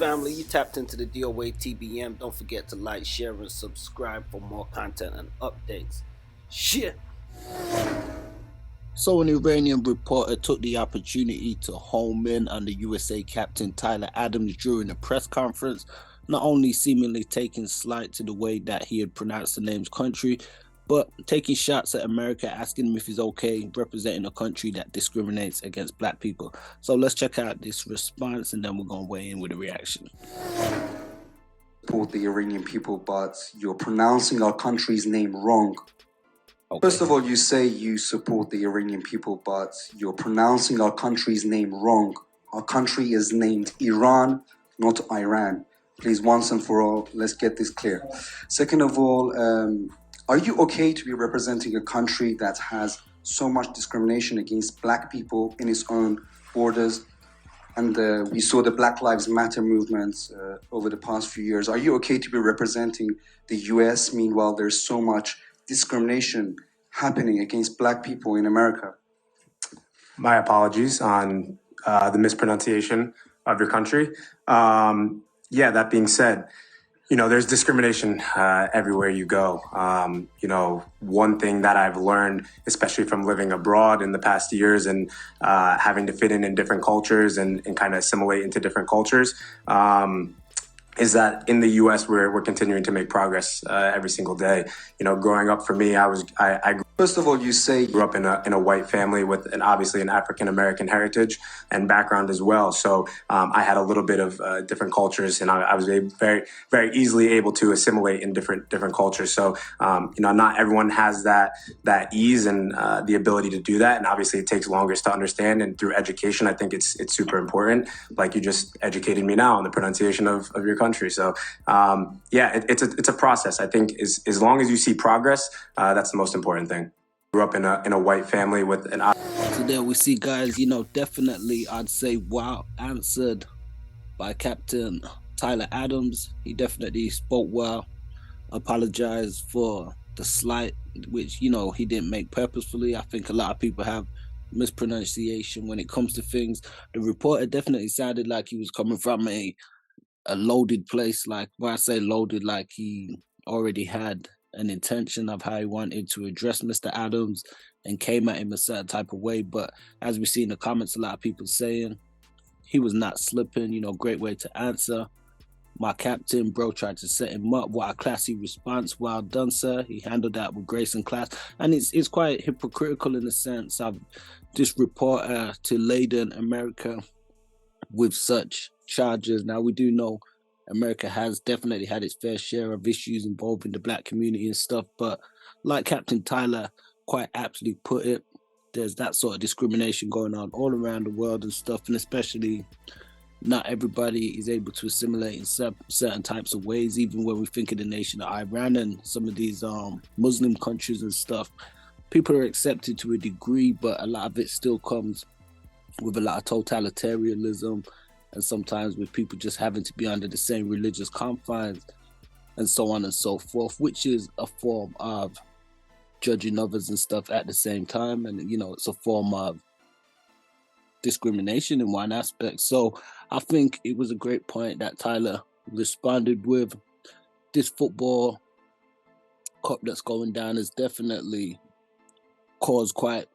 family, you tapped into the DOA TBM. Don't forget to like, share, and subscribe for more content and updates. Shit! So an Iranian reporter took the opportunity to home in on the USA captain Tyler Adams during a press conference, not only seemingly taking slight to the way that he had pronounced the name's country, but taking shots at America, asking him if he's okay representing a country that discriminates against black people. So let's check out this response and then we're going to weigh in with a reaction. Support the Iranian people, but you're pronouncing our country's name wrong. Okay. First of all, you say you support the Iranian people, but you're pronouncing our country's name wrong. Our country is named Iran, not Iran. Please, once and for all, let's get this clear. Second of all, are you okay to be representing a country that has so much discrimination against black people in its own borders? And we saw the Black Lives Matter movements over the past few years. Are you okay to be representing the US? Meanwhile, there's so much discrimination happening against black people in America. My apologies on the mispronunciation of your country. Yeah, that being said, you know, there's discrimination everywhere you go. You know, one thing that I've learned, especially from living abroad in the past years and having to fit in different cultures and kind of assimilate into different cultures, is that in the U.S. we're continuing to make progress every single day. You know, growing up for me, I First of all, you say grew up in a white family with obviously an African American heritage and background as well. So I had a little bit of different cultures, and I was very very easily able to assimilate in different cultures. So you know, not everyone has that ease and the ability to do that, and obviously it takes longer to understand. And through education, I think it's super important. Like you just educated me now on the pronunciation of your country. So yeah, it's a process. I think as long as you see progress, that's the most important thing. Grew up in a white family with an. So there we see, guys, you know, definitely I'd say wow answered by Captain Tyler Adams. He definitely spoke well, apologized for the slight, which, you know, he didn't make purposefully. I think a lot of people have mispronunciation when it comes to things. The reporter definitely sounded like he was coming from a loaded place. Like when I say loaded, like he already had an intention of how he wanted to address Mr. Adams and came at him a certain type of way. But as we see in the comments, a lot of people saying he was not slipping, you know, great way to answer. My captain, bro, tried to set him up. What a classy response. Well done, sir. He handled that with grace and class. And it's quite hypocritical in the sense of this reporter to laden America with such charges. Now, we do know America has definitely had its fair share of issues involving the black community and stuff, but like Captain Tyler quite aptly put it, there's that sort of discrimination going on all around the world and stuff, and especially not everybody is able to assimilate in certain types of ways. Even when we think of the nation of Iran and some of these Muslim countries and stuff, people are accepted to a degree, but a lot of it still comes with a lot of totalitarianism, and sometimes with people just having to be under the same religious confines and so on and so forth, which is a form of judging others and stuff at the same time. And, you know, it's a form of discrimination in one aspect. So I think it was a great point that Tyler responded with. This football cup that's going down has definitely caused quite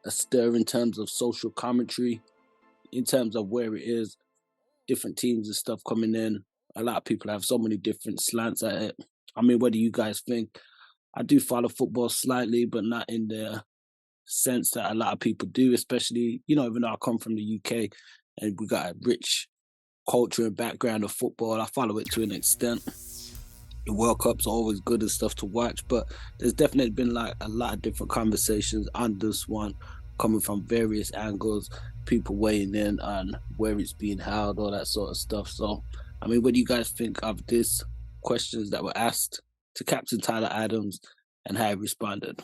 a stir in terms of social commentary, in terms of where it is. Different teams and stuff coming in. A lot of people have so many different slants at it. I mean, what do you guys think? I do follow football slightly, but not in the sense that a lot of people do, especially, you know, even though I come from the UK and we got a rich culture and background of football, I follow it to an extent. The World Cup's always good and stuff to watch, but there's definitely been like a lot of different conversations on this one, coming from various angles, people weighing in on where it's being held, all that sort of stuff. So, I mean, what do you guys think of these questions that were asked to Captain Tyler Adams and how he responded?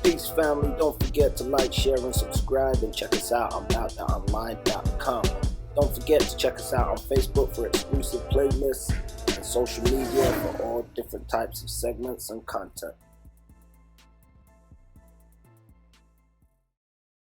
Peace, family. Don't forget to like, share, and subscribe, and check us out on bouttheonline.com. Don't forget to check us out on Facebook for exclusive playlists and social media for all different types of segments and content.